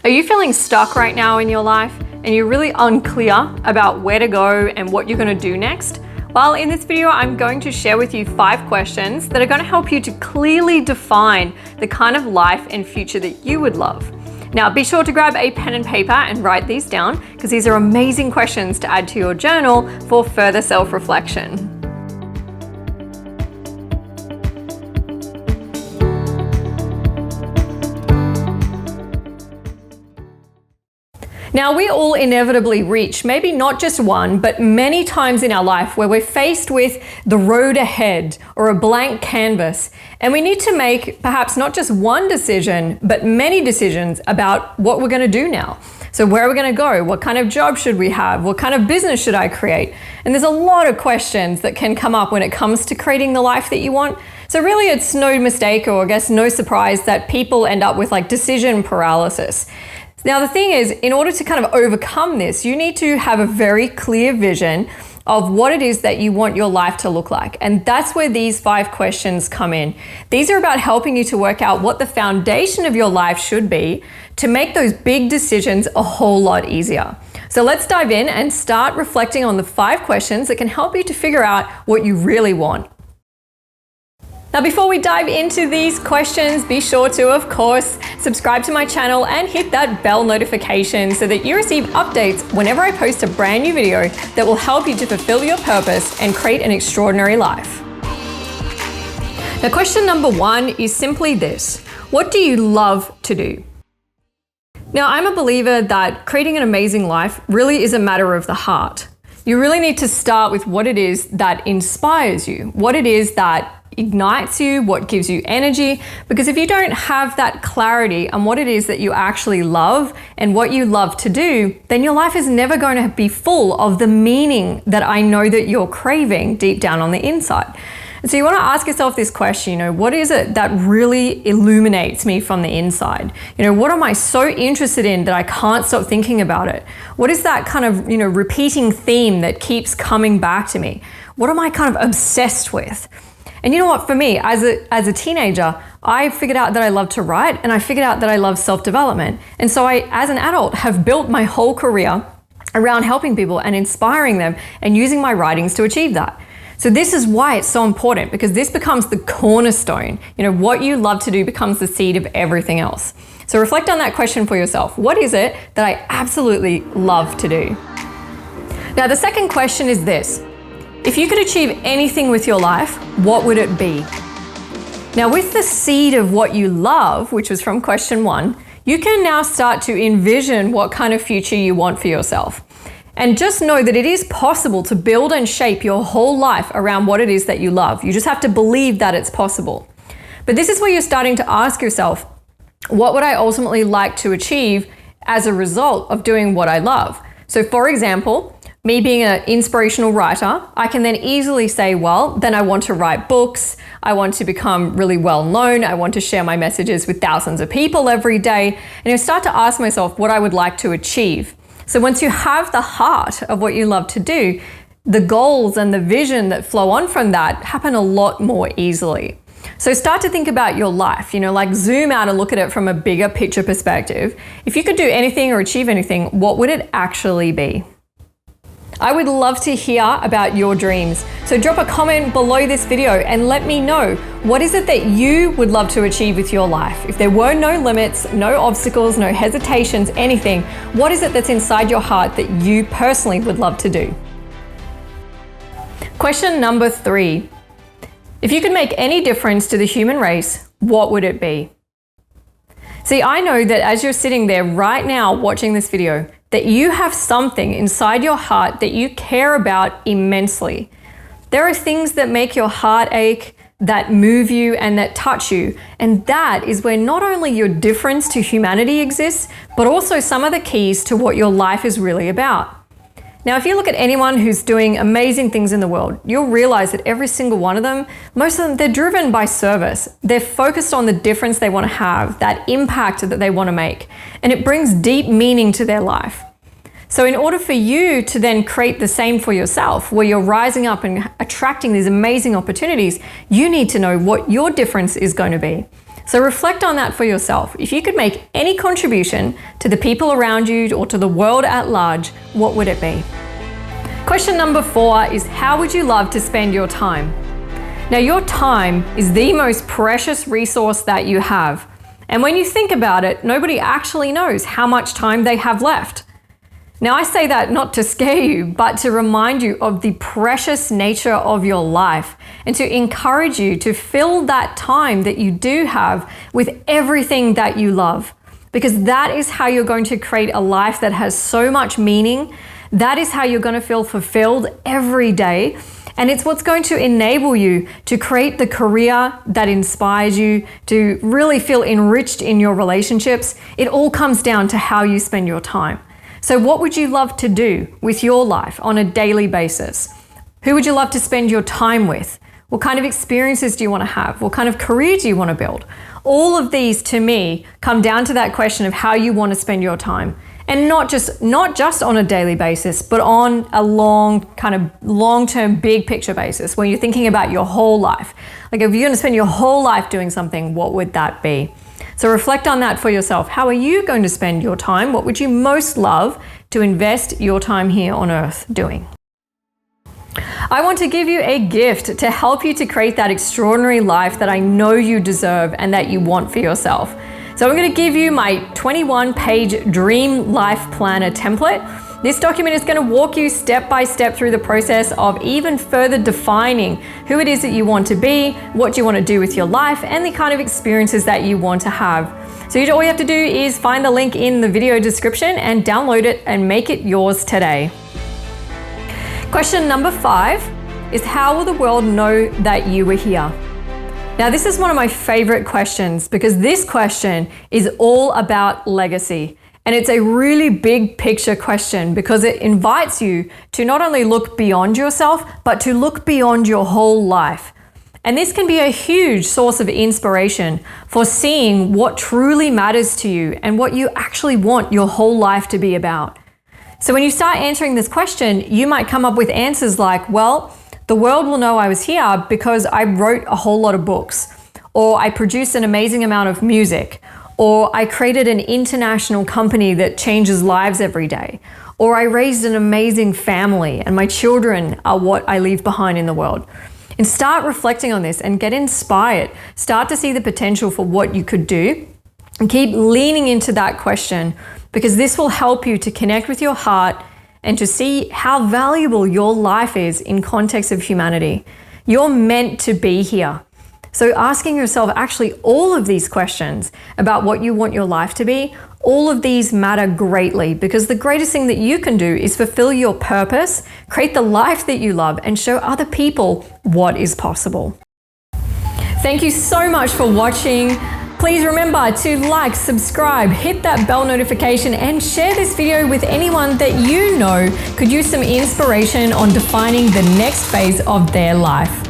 Are you feeling stuck right now in your life and you're really unclear about where to go and what you're going to do next? Well, in this video, I'm going to share with you 5 questions that are going to help you to clearly define the kind of life and future that you would love. Now, be sure to grab a pen and paper and write these down because these are amazing questions to add to your journal for further self-reflection. Now, we all inevitably reach maybe not just one, but many times in our life where we're faced with the road ahead or a blank canvas, and we need to make perhaps not just one decision, but many decisions about what we're going to do now. So where are we going to go? What kind of job should we have? What kind of business should I create? And there's a lot of questions that can come up when it comes to creating the life that you want. So really it's no mistake, or I guess no surprise, that people end up with like decision paralysis. Now, the thing is, in order to kind of overcome this, you need to have a very clear vision of what it is that you want your life to look like. And that's where these 5 questions come in. These are about helping you to work out what the foundation of your life should be to make those big decisions a whole lot easier. So let's dive in and start reflecting on the 5 questions that can help you to figure out what you really want. Now, before we dive into these questions, be sure to, of course, subscribe to my channel and hit that bell notification so that you receive updates whenever I post a brand new video that will help you to fulfill your purpose and create an extraordinary life. Now, question number 1 is simply this: what do you love to do? Now, I'm a believer that creating an amazing life really is a matter of the heart. You really need to start with what it is that inspires you, what it is that ignites you, what gives you energy, because if you don't have that clarity on what it is that you actually love and what you love to do, then your life is never going to be full of the meaning that I know that you're craving deep down on the inside. And so you want to ask yourself this question, what is it that really illuminates me from the inside? What am I so interested in that I can't stop thinking about it? What is that kind of, repeating theme that keeps coming back to me? What am I kind of obsessed with? And you know what, for me, as a teenager, I figured out that I love to write, and I figured out that I love self-development. And so I, as an adult, have built my whole career around helping people and inspiring them and using my writings to achieve that. So this is why it's so important, because this becomes the cornerstone. What you love to do becomes the seed of everything else. So reflect on that question for yourself. What is it that I absolutely love to do? Now, the second question is this: if you could achieve anything with your life, what would it be? Now, with the seed of what you love, which was from question 1, you can now start to envision what kind of future you want for yourself. And just know that it is possible to build and shape your whole life around what it is that you love. You just have to believe that it's possible. But this is where you're starting to ask yourself, what would I ultimately like to achieve as a result of doing what I love? So for example, me being an inspirational writer, I can then easily say, well, then I want to write books, I want to become really well known, I want to share my messages with thousands of people every day, and I start to ask myself what I would like to achieve. So once you have the heart of what you love to do, the goals and the vision that flow on from that happen a lot more easily. So start to think about your life, like zoom out and look at it from a bigger picture perspective. If you could do anything or achieve anything, what would it actually be? I would love to hear about your dreams. So drop a comment below this video and let me know, what is it that you would love to achieve with your life? If there were no limits, no obstacles, no hesitations, anything, what is it that's inside your heart that you personally would love to do? Question number 3. If you could make any difference to the human race, what would it be? See, I know that as you're sitting there right now watching this video, that you have something inside your heart that you care about immensely. There are things that make your heart ache, that move you and that touch you. And that is where not only your difference to humanity exists, but also some of the keys to what your life is really about. Now, if you look at anyone who's doing amazing things in the world, you'll realize that every single one of them, most of them, they're driven by service. They're focused on the difference they want to have, that impact that they want to make, and it brings deep meaning to their life. So in order for you to then create the same for yourself, where you're rising up and attracting these amazing opportunities, you need to know what your difference is going to be. So reflect on that for yourself. If you could make any contribution to the people around you or to the world at large, what would it be? Question number 4 is, how would you love to spend your time? Now, your time is the most precious resource that you have. And when you think about it, nobody actually knows how much time they have left. Now, I say that not to scare you, but to remind you of the precious nature of your life and to encourage you to fill that time that you do have with everything that you love. Because that is how you're going to create a life that has so much meaning. That is how you're going to feel fulfilled every day. And it's what's going to enable you to create the career that inspires you, to really feel enriched in your relationships. It all comes down to how you spend your time. So what would you love to do with your life on a daily basis? Who would you love to spend your time with? What kind of experiences do you want to have? What kind of career do you want to build? All of these, to me, come down to that question of how you want to spend your time. And not just on a daily basis, but on a long-term, big picture basis, where you're thinking about your whole life. Like, if you're going to spend your whole life doing something, what would that be? So reflect on that for yourself. How are you going to spend your time? What would you most love to invest your time here on earth doing? I want to give you a gift to help you to create that extraordinary life that I know you deserve and that you want for yourself. So I'm going to give you my 21-page Dream Life Planner template. This document is going to walk you step by step through the process of even further defining who it is that you want to be, what you want to do with your life, and the kind of experiences that you want to have. So all you have to do is find the link in the video description and download it and make it yours today. Question number 5 is, how will the world know that you were here? Now, this is one of my favorite questions because this question is all about legacy. And it's a really big picture question because it invites you to not only look beyond yourself, but to look beyond your whole life. And this can be a huge source of inspiration for seeing what truly matters to you and what you actually want your whole life to be about. So when you start answering this question, you might come up with answers like, well, the world will know I was here because I wrote a whole lot of books, or I produced an amazing amount of music, or I created an international company that changes lives every day, or I raised an amazing family and my children are what I leave behind in the world. And start reflecting on this and get inspired. Start to see the potential for what you could do and keep leaning into that question, because this will help you to connect with your heart and to see how valuable your life is in context of humanity. You're meant to be here. So asking yourself actually all of these questions about what you want your life to be, all of these matter greatly, because the greatest thing that you can do is fulfill your purpose, create the life that you love, and show other people what is possible. Thank you so much for watching. Please remember to like, subscribe, hit that bell notification, and share this video with anyone that you know could use some inspiration on defining the next phase of their life.